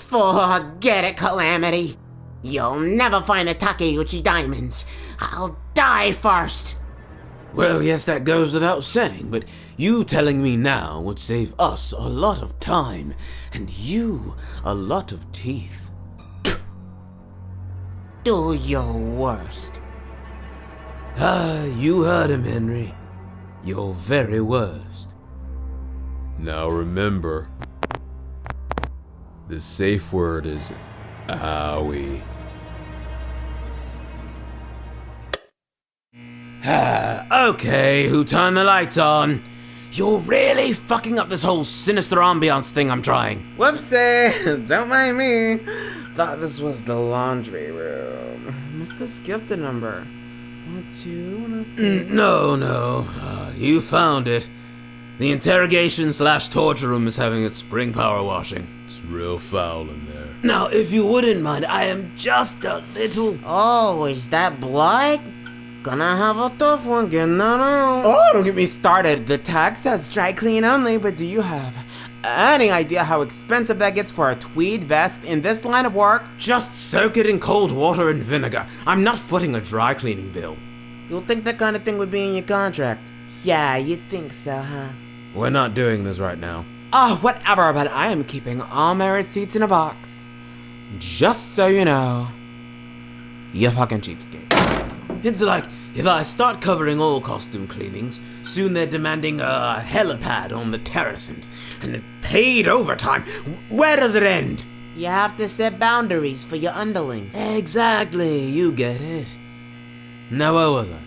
Forget it, Calamity. You'll never find the Takeuchi diamonds. I'll die first. Well, yes, that goes without saying, but you telling me now would save us a lot of time, and you a lot of teeth. Do your worst. You heard him, Henry. Your very worst. Now remember, the safe word is owie. Okay, who turned the lights on? You're really fucking up this whole sinister ambiance thing I'm trying. Whoopsie! Don't mind me. Thought this was the laundry room. Must have skipped a number. 102, 103. No. You found it. The interrogation/torture room is having its spring power washing. It's real foul in there. Now, if you wouldn't mind, I am just a little... Oh, is that blood? Gonna have a tough one getting that out. Oh, don't get me started. The tag says dry clean only, but do you have any idea how expensive that gets for a tweed vest in this line of work? Just soak it in cold water and vinegar. I'm not footing a dry cleaning bill. You'll think that kind of thing would be in your contract. Yeah, you'd think so, huh? We're not doing this right now. Oh, whatever, but I am keeping all my receipts in a box. Just so you know. You fucking cheapskate. It's like, if I start covering all costume cleanings, soon they're demanding a helipad on the terrace and paid overtime. Where does it end? You have to set boundaries for your underlings. Exactly, you get it. Now where was I?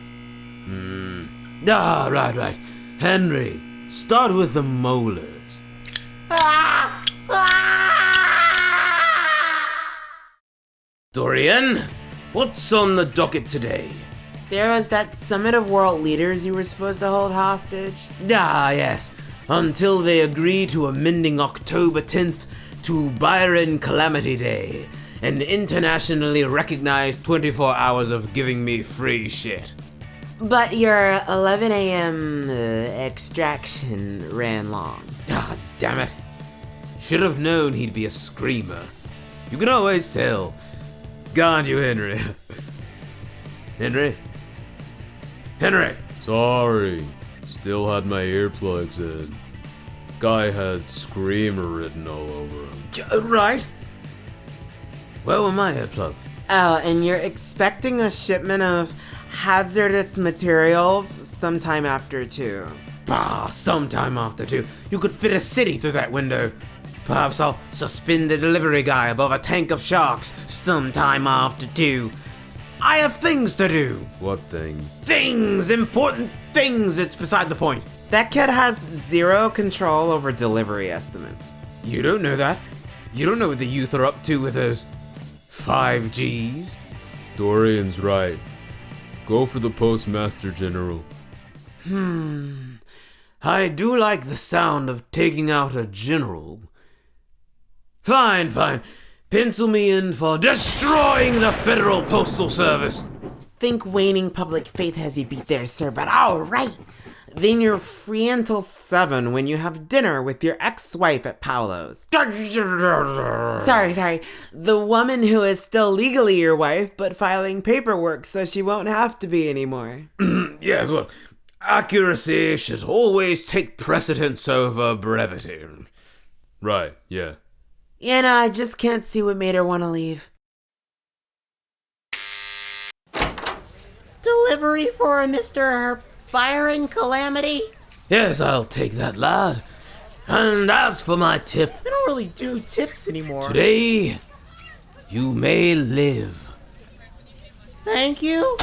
Right. Henry, start with the molars. Dorian, what's on the docket today? There was that summit of world leaders you were supposed to hold hostage. Yes. Until they agree to amending October 10th to Byron Calamity Day, an internationally recognized 24 hours of giving me free shit. But your 11 a.m. extraction ran long. Damn it. Should have known he'd be a screamer. You can always tell. God, you Henry. Henry! Sorry. Still had my earplugs in. Guy had screamer written all over him. Right. Where were my earplugs? Oh, and you're expecting a shipment of hazardous materials sometime after 2. Sometime after 2. You could fit a city through that window. Perhaps I'll suspend the delivery guy above a tank of sharks sometime after 2. I have things to do. What things? Things! Important things! It's beside the point. That kid has zero control over delivery estimates. You don't know that. You don't know what the youth are up to with those 5Gs. Dorian's right. Go for the Postmaster General. I do like the sound of taking out a general. Fine. Pencil me in for destroying the Federal Postal Service. Think waning public faith has you beat there, sir, but alright. Then you're free until 7 when you have dinner with your ex-wife at Paolo's. Sorry. The woman who is still legally your wife, but filing paperwork so she won't have to be anymore. Yes, well, accuracy should always take precedence over brevity. Right, yeah. I just can't see what made her want to leave. Delivery for Mr. Byron Calamity? Yes, I'll take that, lad. And as for my tip, I don't really do tips anymore. today, you may live. Thank you.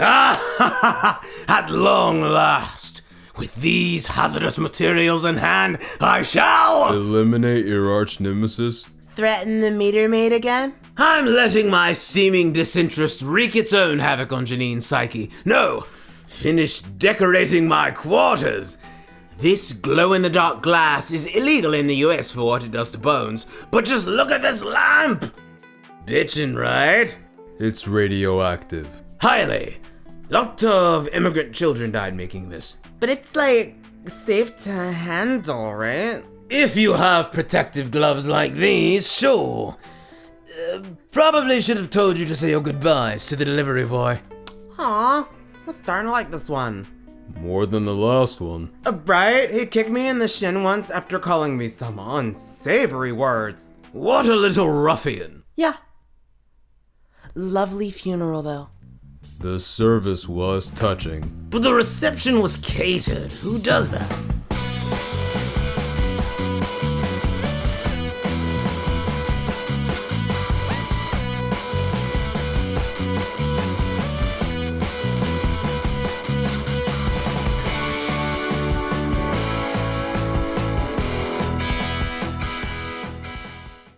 At long last, with these hazardous materials in hand, I shall Eliminate your arch nemesis? Threaten the meter maid again? I'm letting my seeming disinterest wreak its own havoc on Janine's psyche. No, finish decorating my quarters. This glow-in-the-dark glass is illegal in the US for what it does to bones, but just look at this lamp! Bitchin', right? It's radioactive. Highly. Lot of immigrant children died making this. But it's safe to handle, right? If you have protective gloves like these, sure. Probably should have told you to say your goodbyes to the delivery boy. Aw, I'm starting to like this one. More than the last one. Right? He kicked me in the shin once after calling me some unsavory words. What a little ruffian. Yeah. Lovely funeral, though. The service was touching. But the reception was catered. Who does that?